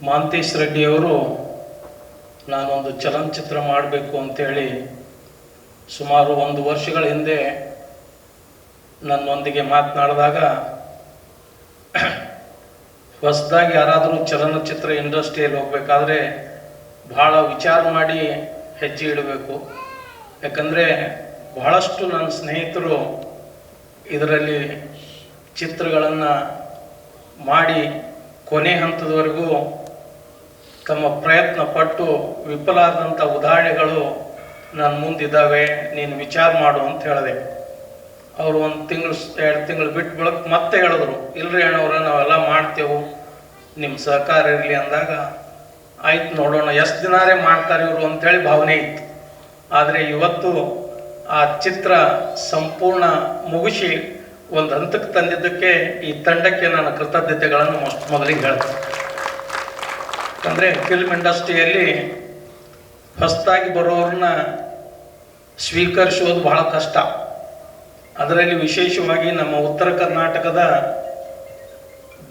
ಮಾಂತೇಶ್ ರೆಡ್ಡಿಯವರು ನಾನೊಂದು ಚಲನಚಿತ್ರ ಮಾಡಬೇಕು ಅಂತೇಳಿ ಸುಮಾರು 1 ವರ್ಷಗಳ ಹಿಂದೆ ನನ್ನೊಂದಿಗೆ ಮಾತನಾಡಿದಾಗ, ಹೊಸದಾಗಿ ಯಾರಾದರೂ ಚಲನಚಿತ್ರ ಇಂಡಸ್ಟ್ರಿಯಲ್ಲಿ ಹೋಗಬೇಕಾದ್ರೆ ಭಾಳ ವಿಚಾರ ಮಾಡಿ ಹೆಜ್ಜೆ ಇಡಬೇಕು. ಯಾಕಂದರೆ ಬಹಳಷ್ಟು ನನ್ನ ಸ್ನೇಹಿತರು ಇದರಲ್ಲಿ ಚಿತ್ರಗಳನ್ನು ಮಾಡಿ ಕೊನೆ ಹಂತದವರೆಗೂ ತಮ್ಮ ಪ್ರಯತ್ನ ಪಟ್ಟು ವಿಫಲಾದಂಥ ಉದಾಹರಣೆಗಳು ನನ್ನ ಮುಂದಿದ್ದಾವೆ, ನೀನು ವಿಚಾರ ಮಾಡು ಅಂತ ಹೇಳಿದೆ. ಅವರು 1 ತಿಂಗಳು 2 ತಿಂಗಳು ಬಿಟ್ಟು ಬಳಕ ಮತ್ತೆ ಹೇಳಿದ್ರು, ಇಲ್ರಿ ಅಣ್ಣವ್ರೆ ನಾವೆಲ್ಲ ಮಾಡ್ತೇವೆ, ನಿಮ್ಮ ಸಹಕಾರ ಇರಲಿ ಅಂದಾಗ, ಆಯ್ತು ನೋಡೋಣ ಎಷ್ಟು ದಿನಾರೇ ಮಾಡ್ತಾರೆ ಇವರು ಅಂಥೇಳಿ ಭಾವನೆ ಇತ್ತು. ಆದರೆ ಇವತ್ತು ಆ ಚಿತ್ರ ಸಂಪೂರ್ಣ ಮುಗಿಸಿ ಒಂದು ಹಂತಕ್ಕೆ ತಂದಿದ್ದಕ್ಕೆ ಈ ತಂಡಕ್ಕೆ ನಾನು ಕೃತಜ್ಞತೆಗಳನ್ನು ಮೊದಲಿಗೆ ಹೇಳ್ತೇನೆ. ಅಂದರೆ ಫಿಲ್ಮ್ ಇಂಡಸ್ಟ್ರಿಯಲ್ಲಿ ಹೊಸದಾಗಿ ಬರೋರನ್ನ ಸ್ವೀಕರಿಸೋದು ಬಹಳ ಕಷ್ಟ. ಅದರಲ್ಲಿ ವಿಶೇಷವಾಗಿ ನಮ್ಮ ಉತ್ತರ ಕರ್ನಾಟಕದ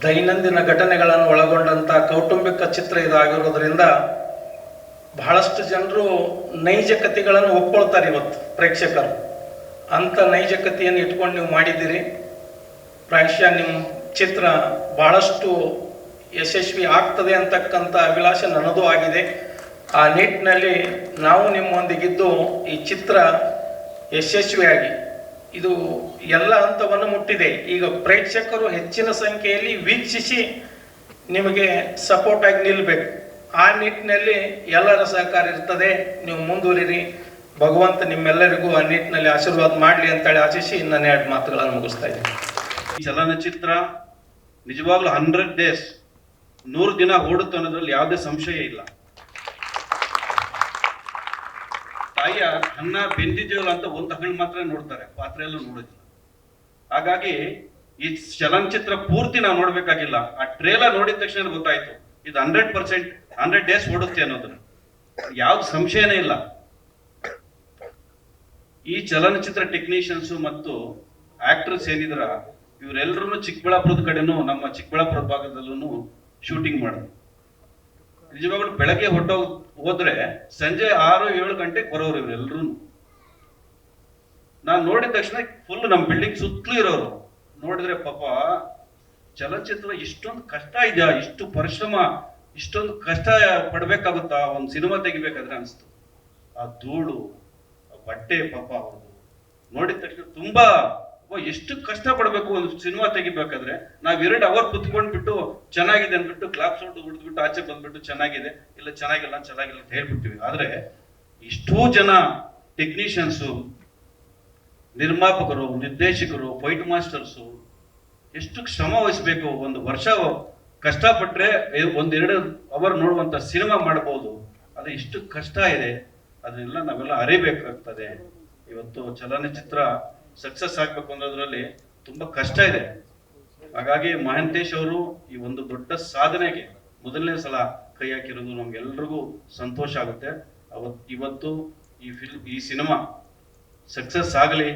ದೈನಂದಿನ ಘಟನೆಗಳನ್ನು ಒಳಗೊಂಡಂಥ ಕೌಟುಂಬಿಕ ಚಿತ್ರ ಇದಾಗಿರೋದ್ರಿಂದ ಬಹಳಷ್ಟು ಜನರು ನೈಜ ಕಥೆಗಳನ್ನು ಒಪ್ಕೊಳ್ತಾರೆ. ಇವತ್ತು ಪ್ರೇಕ್ಷಕರು ಅಂಥ ನೈಜ ಕಥೆಯನ್ನು ಇಟ್ಕೊಂಡು ನೀವು ಮಾಡಿದ್ದೀರಿ. ಪ್ರಾಯಶಃ ನಿಮ್ಮ ಚಿತ್ರ ಬಹಳಷ್ಟು ಯಶಸ್ವಿ ಆಗ್ತದೆ ಅಂತಕ್ಕಂಥ ಅಭಿಲಾಷ ನನ್ನದು ಆಗಿದೆ. ಆ ನಿಟ್ಟಿನಲ್ಲಿ ನಾವು ನಿಮ್ಮೊಂದಿಗಿದ್ದು ಈ ಚಿತ್ರ ಯಶಸ್ವಿಯಾಗಿ ಇದು ಎಲ್ಲ ಹಂತವನ್ನು ಮುಟ್ಟಿದೆ. ಈಗ ಪ್ರೇಕ್ಷಕರು ಹೆಚ್ಚಿನ ಸಂಖ್ಯೆಯಲ್ಲಿ ವೀಕ್ಷಿಸಿ ನಿಮಗೆ ಸಪೋರ್ಟ್ ಆಗಿ ನಿಲ್ಲಬೇಕು. ಆ ನಿಟ್ಟಿನಲ್ಲಿ ಎಲ್ಲರ ಸಹಕಾರ ಇರ್ತದೆ. ನೀವು ಮುಂದುವರಿರಿ. ಭಗವಂತ ನಿಮ್ಮೆಲ್ಲರಿಗೂ ಆ ನಿಟ್ಟಿನಲ್ಲಿ ಆಶೀರ್ವಾದ ಮಾಡಲಿ ಅಂತೇಳಿ ಆಶಿಸಿ ನನ್ನ 2 ಮಾತುಗಳನ್ನು ಮುಗಿಸ್ತಾ ಇದ್ದೀನಿ. ಈ ಚಲನಚಿತ್ರ ನಿಜವಾಗ್ಲೂ 100 ಡೇಸ್ 100 ದಿನ ಓಡುತ್ತೆ ಅನ್ನೋದ್ರಲ್ಲಿ ಯಾವುದೇ ಸಂಶಯ ಇಲ್ಲ. ತಾಯಿಯ ಅನ್ನ ಬೆಂದಿದ್ದೀವಲ್ಲ ಅಂತ ಒಂದು ತಗೊಂಡು ಮಾತ್ರ ನೋಡ್ತಾರೆ, ಪಾತ್ರೆ ಎಲ್ಲ ನೋಡೋದಿಲ್ಲ. ಹಾಗಾಗಿ ಈ ಚಲನಚಿತ್ರ ಪೂರ್ತಿ ನಾವು ನೋಡ್ಬೇಕಾಗಿಲ್ಲ, ಆ ಟ್ರೇಲರ್ ನೋಡಿದ ತಕ್ಷಣ ಗೊತ್ತಾಯ್ತು ಇದು 100% 100 ಡೇಸ್ ಓಡುತ್ತೆ ಅನ್ನೋದು ಯಾವ್ದು ಸಂಶಯನೇ ಇಲ್ಲ. ಈ ಚಲನಚಿತ್ರ ಟೆಕ್ನಿಷಿಯನ್ಸ್ ಮತ್ತು ಆಕ್ಟರ್ಸ್ ಏನಿದ್ರ ಇವರೆಲ್ಲರೂ ಚಿಕ್ಕಬಳ್ಳಾಪುರದ ಕಡೆನೂ ನಮ್ಮ ಚಿಕ್ಕಬಳ್ಳಾಪುರ ಭಾಗದಲ್ಲೂ ಶೂಟಿಂಗ್ ಮಾಡೋದು. ನಿಜವಾಗ್ಲೂ ಬೆಳಗ್ಗೆ ಹೋದ್ರೆ ಸಂಜೆ 6-7 ಗಂಟೆಗೆ ಬರೋರು ಇವರೆಲ್ಲರೂ. ನಾನು ನೋಡಿದ ತಕ್ಷಣ ಫುಲ್ ನಮ್ಮ ಬಿಲ್ಡಿಂಗ್ ಸುತ್ತಲೂ ಇರೋರು ನೋಡಿದ್ರೆ ಪಾಪ ಚಲನಚಿತ್ರ ಇಷ್ಟೊಂದು ಕಷ್ಟ ಇದೆಯಾ, ಇಷ್ಟು ಪರಿಶ್ರಮ, ಇಷ್ಟೊಂದು ಕಷ್ಟ ಪಡ್ಬೇಕಾಗುತ್ತಾ ಒಂದು ಸಿನಿಮಾ ತೆಗಿಬೇಕಾದ್ರೆ ಅನಿಸ್ತು. ಆ ಧೂಳು, ಆ ಬಟ್ಟೆ, ಪಾಪ ಅವ್ರದ್ದು ನೋಡಿದ ತಕ್ಷಣ ತುಂಬಾ ಎಷ್ಟು ಕಷ್ಟ ಪಡ್ಬೇಕು ಒಂದು ಸಿನಿಮಾ ತೆಗಿಬೇಕಾದ್ರೆ. ನಾವ್ 2 ಅವರ್ ಕುತ್ಕೊಂಡ್ಬಿಟ್ಟು ಚೆನ್ನಾಗಿದೆ ಅಂದ್ಬಿಟ್ಟು ಕ್ಲಾಪ್ ಸೌಂಡ್ ಹೊಡೆದ್ಬಿಟ್ಟು ಆಚೆ ಬಂದ್ಬಿಟ್ಟು ಚೆನ್ನಾಗಿದೆ ಇಲ್ಲ ಚೆನ್ನಾಗಿಲ್ಲ ಅಂತ ಹೇಳ್ಬಿಡ್ತೀವಿ. ಆದ್ರೆ ಇಷ್ಟೂ ಜನ ಟೆಕ್ನಿಷಿಯನ್ಸು, ನಿರ್ಮಾಪಕರು, ನಿರ್ದೇಶಕರು, ಫೈಟ್ ಮಾಸ್ಟರ್ಸು ಎಷ್ಟು ಶ್ರಮ ವಹಿಸ್ಬೇಕು. 1 ವರ್ಷ ಕಷ್ಟಪಟ್ರೆ 1-2 ಅವರ್ ನೋಡುವಂತ ಸಿನಿಮಾ ಮಾಡಬಹುದು. ಅದು ಎಷ್ಟು ಕಷ್ಟ ಇದೆ ಅದನ್ನೆಲ್ಲ ನಾವೆಲ್ಲ ಅರಿಬೇಕಾಗ್ತದೆ. ಇವತ್ತು ಚಲನಚಿತ್ರ ಸಕ್ಸಸ್ ಆಗ್ಬೇಕು ಅನ್ನೋದ್ರಲ್ಲಿ ತುಂಬಾ ಕಷ್ಟ ಇದೆ. ಹಾಗಾಗಿ ಮಹಾಂತೇಶ್ ಅವರು ಈ ಒಂದು ದೊಡ್ಡ ಸಾಧನೆಗೆ ಮೊದಲನೇ ಸಲ ಕೈ ಹಾಕಿರೋದು ನಮ್ಗೆಲ್ರಿಗೂ ಸಂತೋಷ ಆಗುತ್ತೆ. ಇವತ್ತು ಈ ಸಿನಿಮಾ ಸಕ್ಸಸ್ ಆಗಲಿ,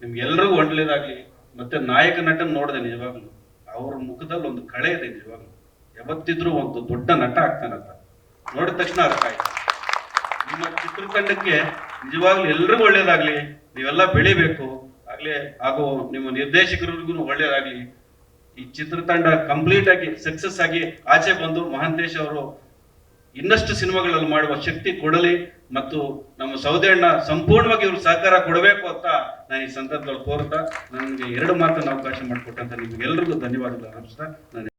ನಿಮ್ಗೆಲ್ರಿಗೂ ಒಳ್ಳೆಯದಾಗ್ಲಿ. ಮತ್ತೆ ನಾಯಕ ನಟನ್ ನೋಡಿದೆ, ನಿಜವಾಗ್ಲು ಅವ್ರ ಮುಖದಲ್ಲಿ ಒಂದು ಕಳೆ ಇದೆ. ನಿಜವಾಗ್ಲು ಯಾವತ್ತಿದ್ರು ಒಂದು ದೊಡ್ಡ ನಟ ಆಗ್ತಾನಂತ ನೋಡಿದ ತಕ್ಷಣ ಅರ್ಥ ಆಯ್ತು. ನಿಮ್ಮ ಚಿತ್ರತಂಡಕ್ಕೆ ನಿಜವಾಗ್ಲೂ ಎಲ್ರಿಗೂ ಒಳ್ಳೇದಾಗ್ಲಿ, ನೀವೆಲ್ಲ ಬೆಳಿಬೇಕು ಆಗ್ಲೇ, ಹಾಗೂ ನಿಮ್ಮ ನಿರ್ದೇಶಕರಿಗೂ ಒಳ್ಳೇದಾಗ್ಲಿ. ಈ ಚಿತ್ರತಂಡ ಕಂಪ್ಲೀಟ್ ಆಗಿ ಸಕ್ಸಸ್ ಆಗಿ ಆಚೆ ಬಂದು ಮಹಾಂತೇಶ್ ಅವರು ಇನ್ನಷ್ಟು ಸಿನಿಮಾಗಳಲ್ಲಿ ಮಾಡುವ ಶಕ್ತಿ ಕೊಡಲಿ ಮತ್ತು ನಮ್ಮ ಸೌದೆ ಅಣ್ಣ ಸಂಪೂರ್ಣವಾಗಿ ಇವ್ರು ಸಹಕಾರ ಕೊಡಬೇಕು ಅಂತ ನಾನು ಈ ಸಂದರ್ಭದಲ್ಲಿ ಕೋರ್ತಾ ನನಗೆ 2 ಮಾತನ್ನು ಅವಕಾಶ ಮಾಡಿಕೊಟ್ಟಂತ ನಿಮ್ಗೆಲ್ರಿಗೂ ಧನ್ಯವಾದಗಳು. ನಮಸ್ಕಾರ.